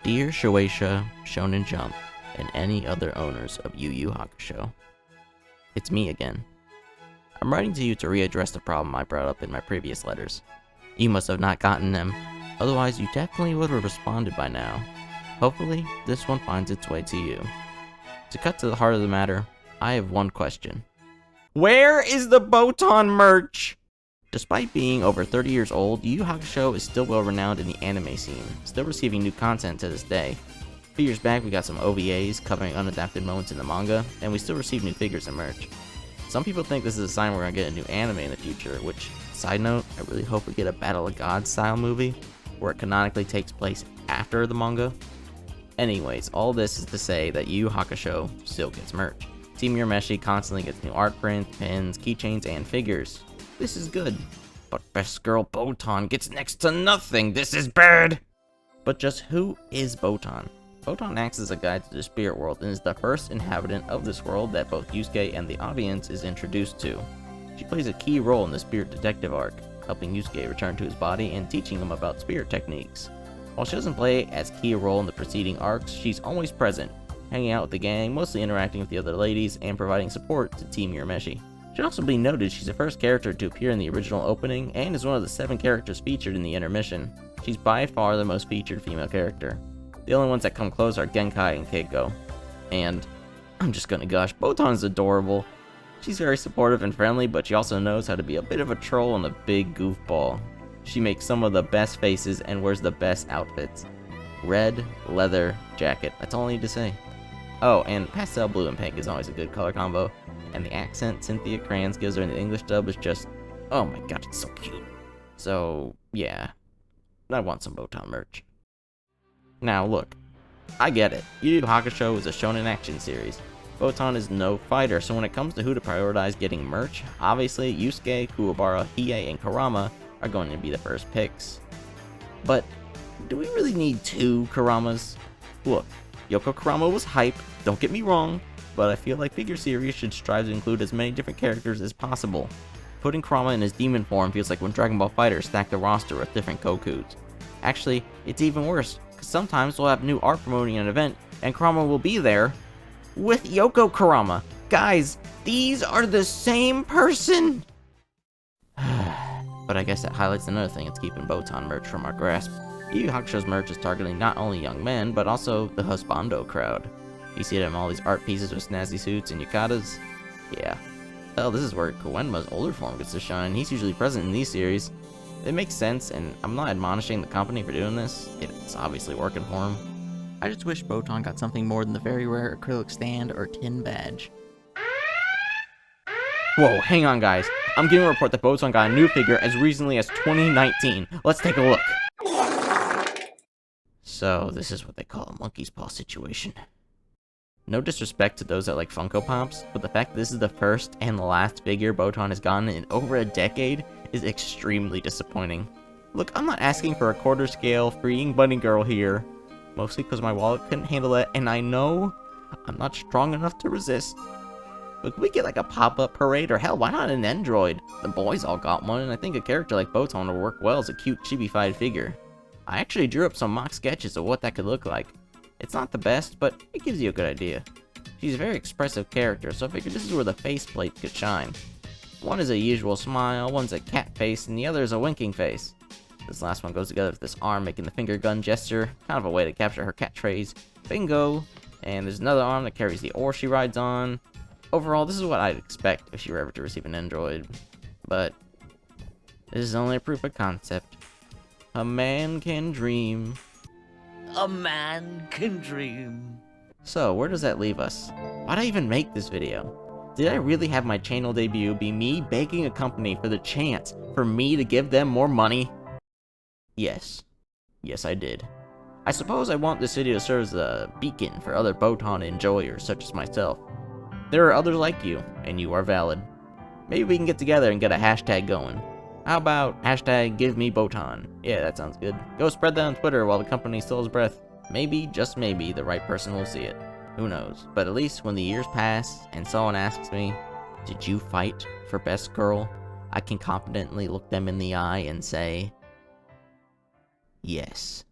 Dear Shueisha, Shonen Jump, and any other owners of Yu Yu Hakusho, it's me again. I'm writing to you to readdress the problem I brought up in my previous letters. You must have not gotten them, otherwise you definitely would have responded by now. Hopefully, this one finds its way to you. To cut to the heart of the matter, I have one question. Where is the Botan merch? Despite being over 30 years old, Yu Yu Hakusho is still well renowned in the anime scene, still receiving new content to this day. A few years back we got some OVAs covering unadapted moments in the manga, and we still receive new figures and merch. Some people think this is a sign we're gonna get a new anime in the future, which, side note, I really hope we get a Battle of Gods style movie, where it canonically takes place after the manga. Anyways, all this is to say that Yu Yu Hakusho still gets merch. Team Urameshi constantly gets new art prints, pins, keychains, and figures. This is good. But Best Girl Botan gets next to nothing. This is bad! But just who is Botan? Botan acts as a guide to the spirit world and is the first inhabitant of this world that both Yusuke and the audience is introduced to. She plays a key role in the spirit detective arc, helping Yusuke return to his body and teaching him about spirit techniques. While she doesn't play as key a role in the preceding arcs, she's always present, hanging out with the gang, mostly interacting with the other ladies, and providing support to Team Urameshi. It should also be noted she's the first character to appear in the original opening, and is one of the 7 characters featured in the intermission. She's by far the most featured female character. The only ones that come close are Genkai and Keiko. And, I'm just gonna gush, Botan's adorable. She's very supportive and friendly, but she also knows how to be a bit of a troll and a big goofball. She makes some of the best faces and wears the best outfits. Red, leather, jacket, that's all I need to say. Oh, and pastel blue and pink is always a good color combo. And the accent Cynthia Crayons gives her in the English dub is just, oh my god, it's so cute. So, yeah, I want some Botan merch. Now look, I get it, Yu Yu Hakusho is a shonen action series. Botan is no fighter, so when it comes to who to prioritize getting merch, obviously Yusuke, Kuwabara, Hiei, and Kurama are going to be the first picks. But, do we really need 2 Kuramas? Look, Yoko Kurama was hype, don't get me wrong, but I feel like figure series should strive to include as many different characters as possible. Putting Kurama in his demon form feels like when Dragon Ball FighterZ stacked a roster with different Gokus. Actually, it's even worse, because sometimes we'll have new art promoting an event, and Kurama will be there with Yoko Kurama. Guys, these are the same person! But I guess that highlights another thing that's keeping Botan merch from our grasp. Yu Yu Hakusho's merch is targeting not only young men, but also the husbando crowd. You see them all these art pieces with snazzy suits and yukatas? Yeah. Hell, this is where Koenma's older form gets to shine. He's usually present in these series. It makes sense, and I'm not admonishing the company for doing this. It's obviously working for him. I just wish Botan got something more than the very rare acrylic stand or tin badge. Whoa, hang on guys. I'm getting a report that Botan got a new figure as recently as 2019. Let's take a look. So, this is what they call a monkey's paw situation. No disrespect to those that like Funko Pops, but the fact that this is the first and the last figure Botan has gotten in over a decade is extremely disappointing. Look, I'm not asking for a quarter scale freeing bunny girl here, mostly because my wallet couldn't handle it, and I know I'm not strong enough to resist. But could we get like a pop-up parade, or hell, why not an android? The boys all got one, and I think a character like Botan would work well as a cute chibi-fied figure. I actually drew up some mock sketches of what that could look like. It's not the best, but it gives you a good idea. She's a very expressive character, so I figured this is where the faceplate could shine. One is a usual smile, one's a cat face, and the other is a winking face. This last one goes together with this arm making the finger gun gesture, kind of a way to capture her catchphrase, bingo! And there's another arm that carries the oar she rides on. Overall, this is what I'd expect if she were ever to receive an android. But, this is only a proof of concept. A man can dream. A man can dream. So, where does that leave us? Why'd I even make this video? Did I really have my channel debut be me begging a company for the chance for me to give them more money? Yes. Yes, I did. I suppose I want this video to serve as a beacon for other Botan enjoyers such as myself. There are others like you, and you are valid. Maybe we can get together and get a hashtag going. How about hashtag give me Botan? Yeah, that sounds good. Go spread that on Twitter while the company still has breath. Maybe, just maybe, the right person will see it. Who knows? But at least when the years pass and someone asks me, did you fight for Best Girl? I can confidently look them in the eye and say, yes.